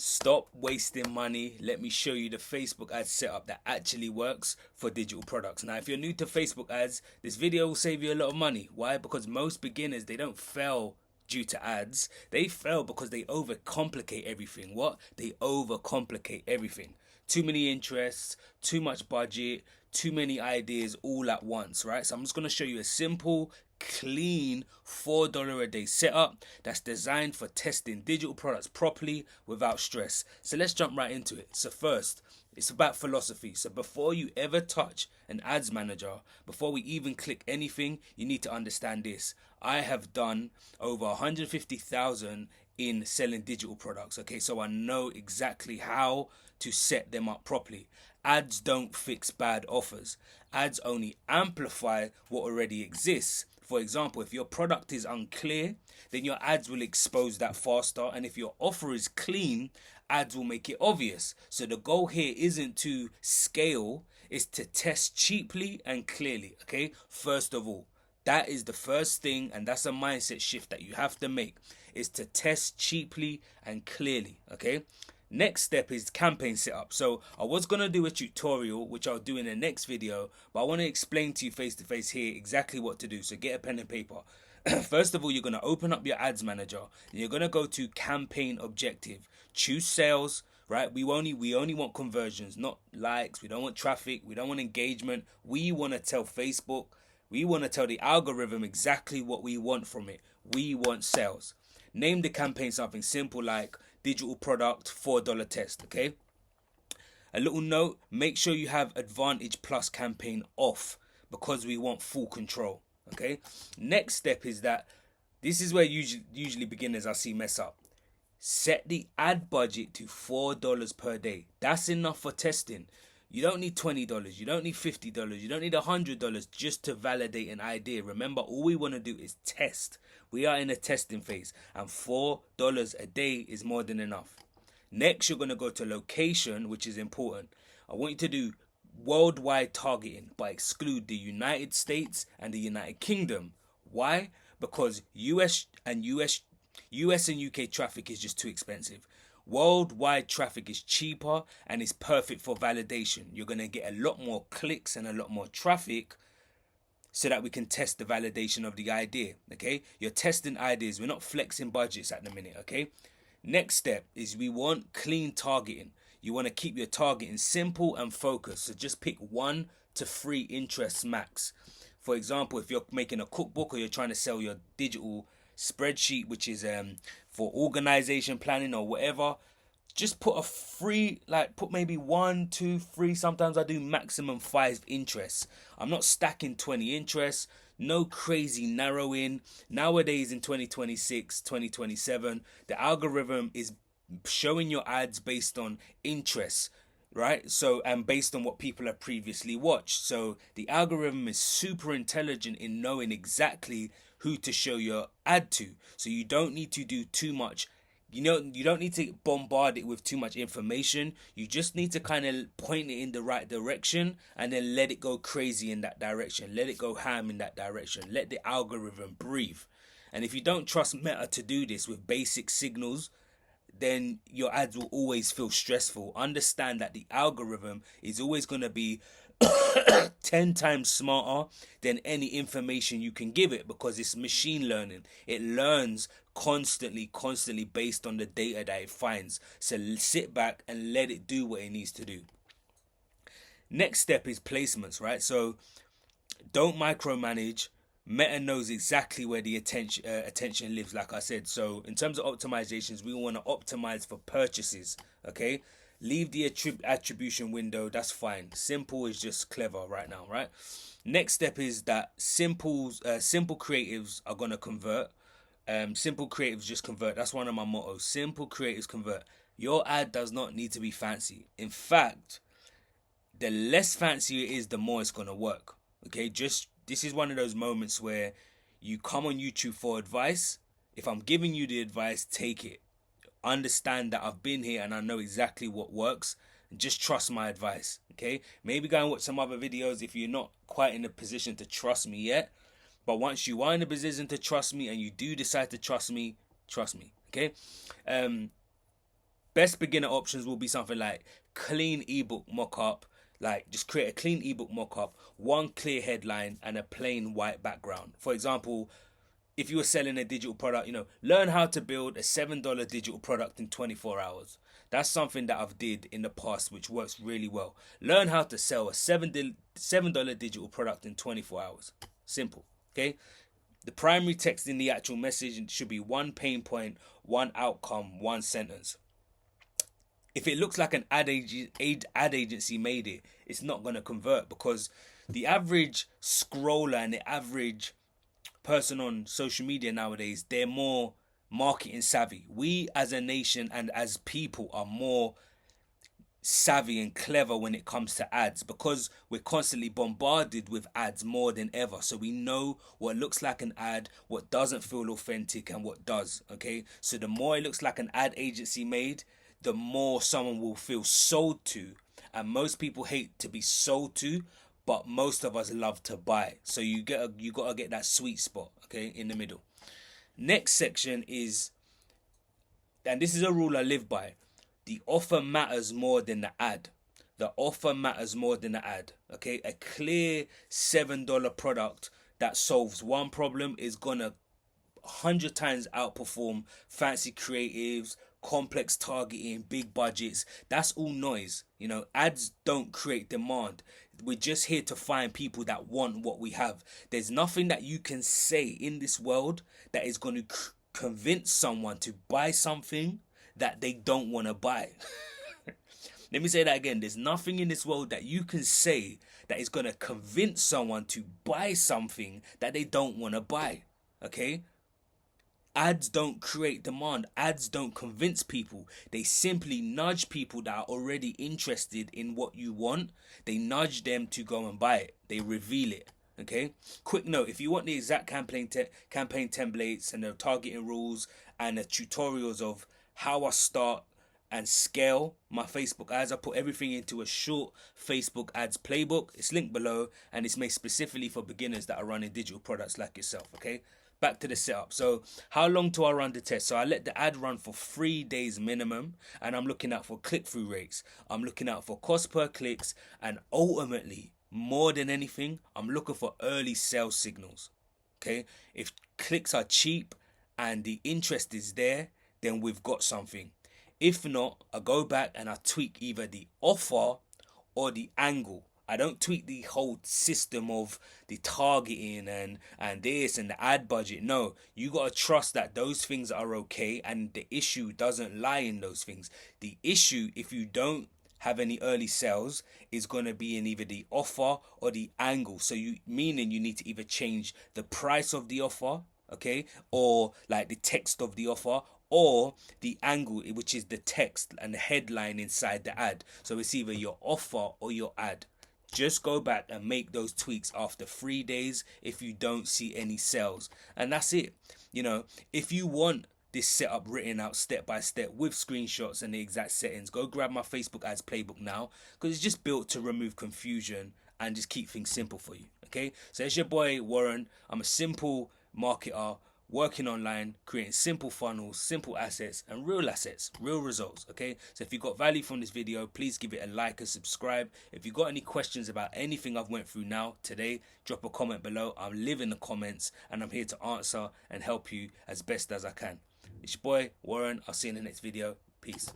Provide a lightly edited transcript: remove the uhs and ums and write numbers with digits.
Stop wasting money. Let me show you the Facebook ads setup that actually works for digital products. Now, if you're new to Facebook ads, this video will save you a lot of money. Why? Because most beginners, they don't fail due to ads. They fail because they overcomplicate everything. What? They overcomplicate everything. Too many interests, too much budget, too many ideas all at once, right? So I'm just going to show you a simple, clean $4 a day setup that's designed for testing digital products properly without stress. So let's jump right into it. So first, it's about philosophy. So before you ever touch an ads manager, before we even click anything, you need to understand this. I have done over 150,000 in selling digital products. Okay, so I know exactly how to set them up properly. Ads don't fix bad offers. Ads only amplify what already exists. For example, if your product is unclear, then your ads will expose that faster. And if your offer is clean, ads will make it obvious. So the goal here isn't to scale, it's to test cheaply and clearly. Okay, first of all, that is the first thing, and that's a mindset shift that you have to make, is to test cheaply and clearly. Okay, next step is campaign setup. So I was going to do a tutorial, which I'll do in the next video, but I want to explain to you face to face here exactly what to do. So get a pen and paper. First of all, you're going to open up your ads manager and you're going to go to campaign objective. Choose sales, right? We only want conversions, not likes. We don't want traffic. We don't want engagement. We want to tell Facebook, we want to tell the algorithm exactly what we want from it. We want sales. Name the campaign something simple like digital product $4 test. Okay, a little note, make sure you have Advantage Plus campaign off because we want full control. Okay, next step is that this is where usually beginners I see mess up. Set the ad budget to $4 per day. That's enough for testing. You don't need $20, you don't need $50, you don't need $100 just to validate an idea. Remember, all we want to do is test. We are in a testing phase, and $4 a day is more than enough. Next, you're going to go to location, which is important. I want you to do worldwide targeting, but exclude the United States and the United Kingdom. Why? Because US and UK traffic is just too expensive. Worldwide traffic is cheaper and is perfect for validation. You're going to get a lot more clicks and a lot more traffic so that we can test the validation of the idea. Okay, you're testing ideas. We're not flexing budgets at the minute. Okay, next step is we want clean targeting. You want to keep your targeting simple and focused. So just pick 1 to 3 interests max. For example, if you're making a cookbook or you're trying to sell your digital spreadsheet, which is for organization planning or whatever, just put a free, like put maybe 1, 2, 3, sometimes I do maximum 5 interests. I'm not stacking 20 interests. No crazy narrowing. Nowadays in 2026, 2027, the algorithm is showing your ads based on interests, right? So, and based on what people have previously watched. So the algorithm is super intelligent in knowing exactly who to show your ad to. So you don't need to do too much. You don't need to bombard it with too much information. You just need to kind of point it in the right direction and then let it go crazy in that direction. Let it go ham in that direction. Let the algorithm breathe. And if you don't trust Meta to do this with basic signals, then your ads will always feel stressful. Understand that the algorithm is always going to be 10 times smarter than any information you can give it because it's machine learning. It learns constantly based on the data that it finds. So sit back and let it do what it needs to do. Next step is placements, right? So don't micromanage. Meta knows exactly where the attention lives, like I said. So in terms of optimizations, we want to optimize for purchases. Okay, leave the attribution window. That's fine. Simple is just clever right now, right? Next step is that simple creatives are gonna convert. Simple creatives just convert. That's one of my mottos. Simple creatives convert. Your ad does not need to be fancy. In fact, the less fancy it is, the more it's gonna work. Okay, this is one of those moments where you come on YouTube for advice. If I'm giving you the advice, take it. Understand that I've been here and I know exactly what works. Just trust my advice. Okay, maybe go and watch some other videos if you're not quite in a position to trust me yet. But once you are in a position to trust me and you do decide to trust me. Okay. Best beginner options will be something like clean ebook mockup, like just create a clean ebook mockup, one clear headline and a plain white background. For example, if you were selling a digital product, learn how to build a $7 digital product in 24 hours. That's something that I've did in the past, which works really well. Learn how to sell a $7 digital product in 24 hours. Simple. Okay. The primary text in the actual message should be one pain point, one outcome, one sentence. If it looks like an ad agency made it, it's not going to convert, because the average scroller and the average person on social media nowadays, they're more marketing savvy. We as a nation and as people are more savvy and clever when it comes to ads, because we're constantly bombarded with ads more than ever. So we know what looks like an ad, what doesn't feel authentic, and what does. Okay, so the more it looks like an ad agency made, the more someone will feel sold to. And most people hate to be sold to, but most of us love to buy. So you gotta get that sweet spot, okay, in the middle. Next section is, and this is a rule I live by, the offer matters more than the ad. The offer matters more than the ad. Okay, a clear $7 product that solves one problem is gonna 100 times outperform fancy creatives, complex targeting, big budgets. That's all noise. Ads don't create demand. We're just here to find people that want what we have. There's nothing that you can say in this world that is going to convince someone to buy something that they don't want to buy. Let me say that again. There's nothing in this world that you can say that is going to convince someone to buy something that they don't want to buy. Okay? Ads don't create demand. Ads don't convince people. They simply nudge people that are already interested in what you want. They nudge them to go and buy it. They reveal it. Okay? Quick note, if you want the exact campaign templates and the targeting rules and the tutorials of how I start and scale my Facebook ads, I put everything into a short Facebook ads playbook. It's linked below, and it's made specifically for beginners that are running digital products like yourself. Okay? Back to the setup. So how long do I run the test? So I let the ad run for 3 days minimum, and I'm looking out for click-through rates. I'm looking out for cost per clicks, and ultimately, more than anything, I'm looking for early sales signals. Okay? If clicks are cheap and the interest is there, then we've got something. If not, I go back and I tweak either the offer or the angle. I don't tweak the whole system of the targeting and this and the ad budget. No, you got to trust that those things are okay, and the issue doesn't lie in those things. The issue, if you don't have any early sales, is going to be in either the offer or the angle. So meaning you need to either change the price of the offer, okay, or like the text of the offer, or the angle, which is the text and the headline inside the ad. So it's either your offer or your ad. Just go back and make those tweaks after 3 days if you don't see any sales. And that's it. If you want this setup written out step by step with screenshots and the exact settings, go grab my Facebook ads playbook now, because it's just built to remove confusion and just keep things simple for you. Okay? So it's your boy Warren. I'm a simple marketer working online, creating simple funnels, simple assets, and real results. Okay, so if you got value from this video, please give it a like and subscribe. If you got any questions about anything I've went through now today, drop a comment below. I live in the comments, and I'm here to answer and help you as best as I can. It's your boy Warren. I'll see you in the next video. Peace.